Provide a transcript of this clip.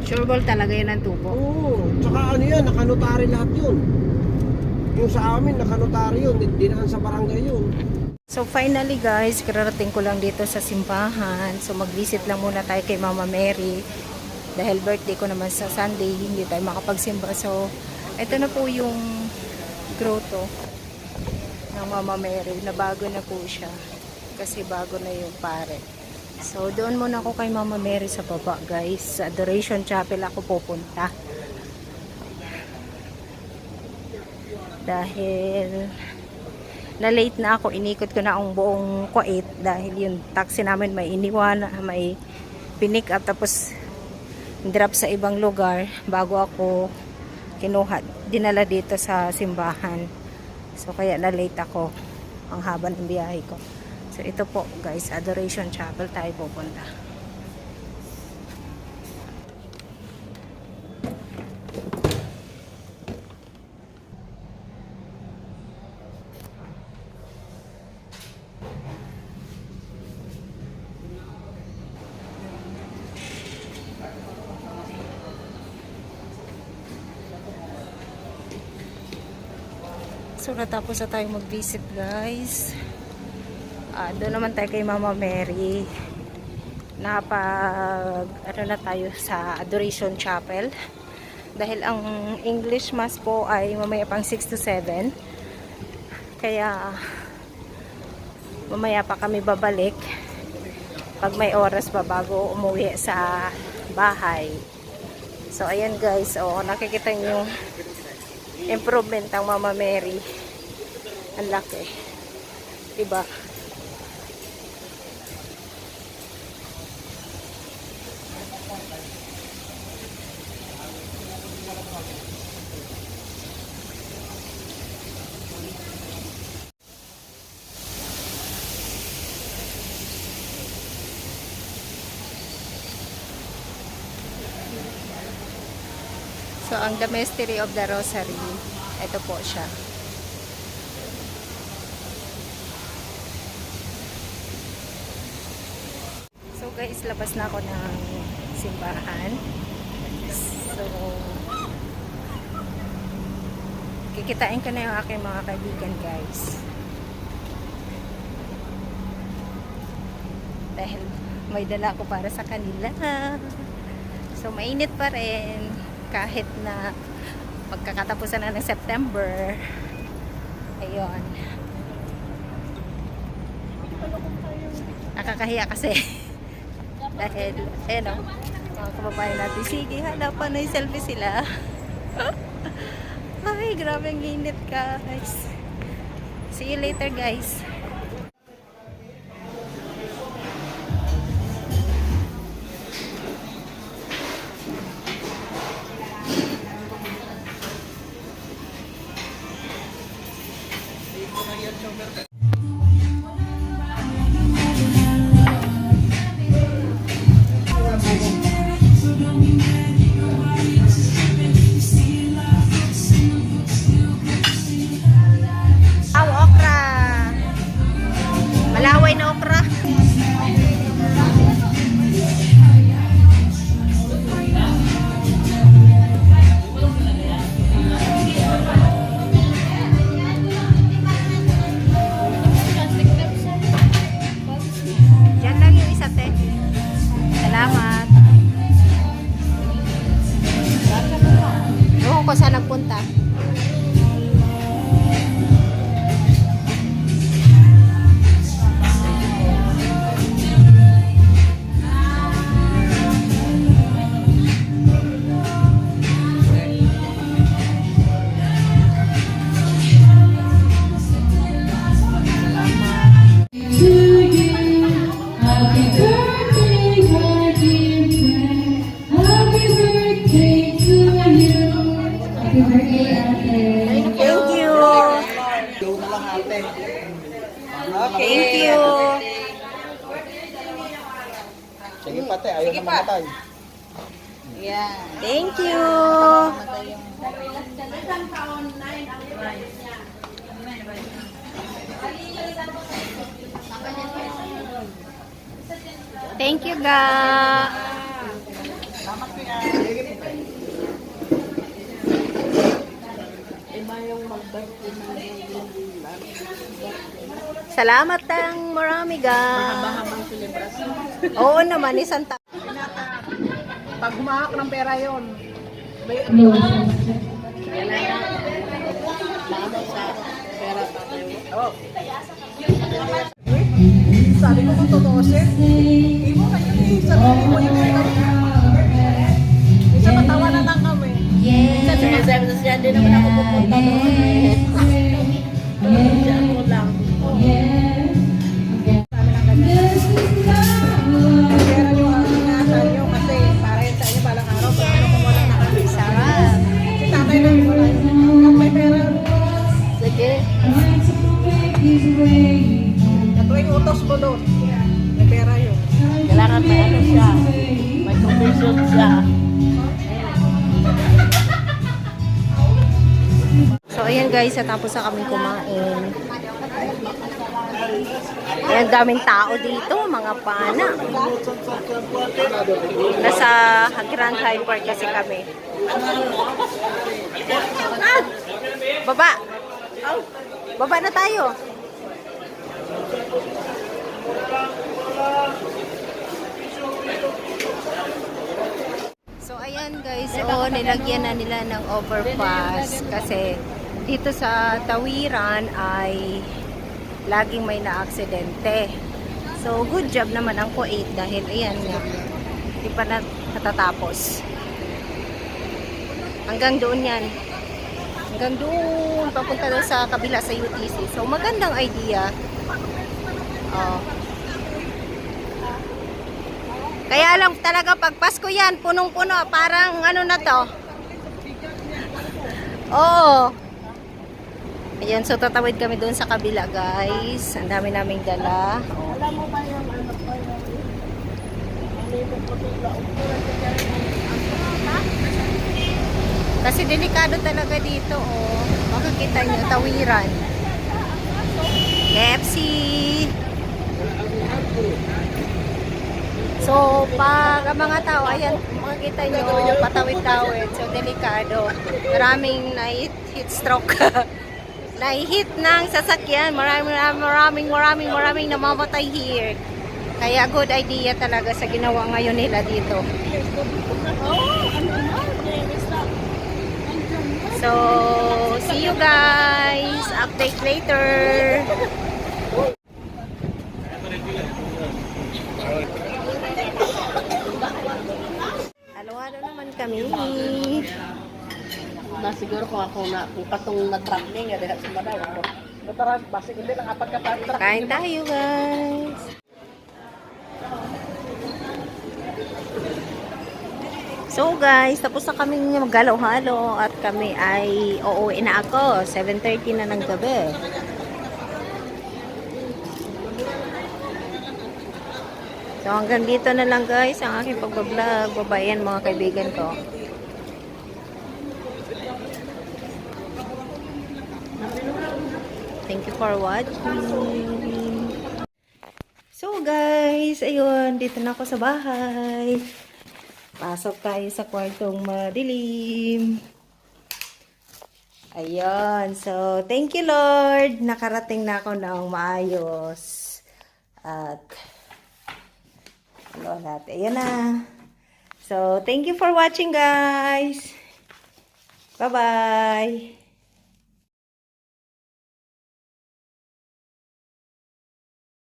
Sure ball talaga yun ang tubo. Oo. Tsaka ano yan, nakanotary lahat yun. Yung sa amin, nakanotary yun. Dinaan sa barangay yun. So finally guys, kararating ko lang dito sa simbahan. So mag-visit lang muna tayo kay Mama Mary. Dahil birthday ko naman sa Sunday, hindi tayo makapagsimba. So, ito na po yung grotto ng Mama Mary. Na bago na po siya. Kasi bago na yung pare. So, doon muna ako kay Mama Mary sa baba guys. Sa Adoration Chapel ako pupunta. Dahil na late na ako, inikot ko na ang buong Kuwait dahil yung taxi namin may iniwan, may pinick up tapos drop sa ibang lugar bago ako kinuha, dinala dito sa simbahan. So kaya na late ako, ang haba ng biyahe ko. So ito po guys, Adoration Chapel tayo pupunta. So natapos na tayo mag-visit guys. Doon naman tayo kay Mama Mary. Ano na tayo sa Adoration Chapel. Dahil ang English Mass po ay mamaya pang 6 to 7. Kaya mamaya pa kami babalik pag may oras pa bago umuwi sa bahay. So ayan guys, nakikita niyo improvement ang Mama Mary. Ang laki. Diba? So, ang The Mystery of the Rosary, ito po siya. So, guys, labas na ako ng simbahan. So, kikitain ko na yung aking mga kaibigan, guys. Dahil may dala ko para sa kanila. So, mainit pa rin. Kahit na magkakatapusan na ng September. Ayun. Nakakahiya kasi. Dahil, mga kababayan natin, sige, hanapan na yung selfie sila. Ay, grabe ang init guys. See you later guys. Malaway na okra. Diyan lang yung isa, te. Salamat. Ewan ko saan nagpunta. Thank you. Thank you. Sige pate, ayaw na mamatay. Yeah. Thank you. Thank you, ga. Salamat tang marami ga. Mahaba-habang selebrasyon. Oo naman, isang ta. Pag humahak ng pera yon, may ano kailangan maano sa pera tayo. Oh. Sabi ko kung tutusin, hindi mo kayo sabi mo yung isa matawa na lang kami. Yes. Sabi na siya, hindi naman ako pupunta doon. Siya ako lang. Pera yung ingatan nyo kasi para yun sa inyo balang araw. Paano kung wala na kami? Sarap. Si tatay na wala. Kung may pera. Sige. Katuwing utos mo doon. May pera yun. Kailangan may ano siya. May commission siya. So, ayan guys, tapos na kami kumain. Ayan, daming tao dito, mga pana. Nasa Grand Hyper kasi kami. Ah! Baba! Baba na tayo. So, ayan guys, nilagyan na nila ng overpass kasi dito sa Tawiran ay laging may na-aksidente. So, good job naman ang Kuwait dahil ayan nga, hindi pa natatapos. Hanggang doon yan. Hanggang doon, papunta doon sa kabila sa UTC. So, magandang idea. Oh. Kaya lang talaga pag Pasko yan, punong-puno. Parang ano na to. Oo. Ayan, so tatawid kami doon sa kabila guys. Ang dami naming dala. Alam mo ba yung ano pa yung Kasi delikado talaga dito, oh. Makikita nyo, Tawiran. KFC. So, pag ang mga tao, ayan, makikita nyo, patawid-tawid. So, delikado. Maraming na-hit stroke. Na-hit ng sasakyan. Maraming namamatay here. Kaya good idea talaga sa ginawa ngayon nila dito. So, see you guys. Update later. Halo-halo naman kami. na siguro kung ako na kung katong na-tracking ya diha sa Manay ako. Tara, basi hindi lang apat ka pa. Kain tayo guys. So guys, tapos na kami maghalo-halo at kami ay uuwi na ako. 7:30 na ng gabi. So hanggang dito na lang guys ang aking pagbablog. Babayan mga kaibigan ko. Thank you for watching. So guys, ayun, dito na ako sa bahay. Pasok tayo sa kwartong madilim. Ayun, so thank you Lord. Nakarating na ako ng maayos. At ano natin, ayun na. So thank you for watching guys. Bye-bye.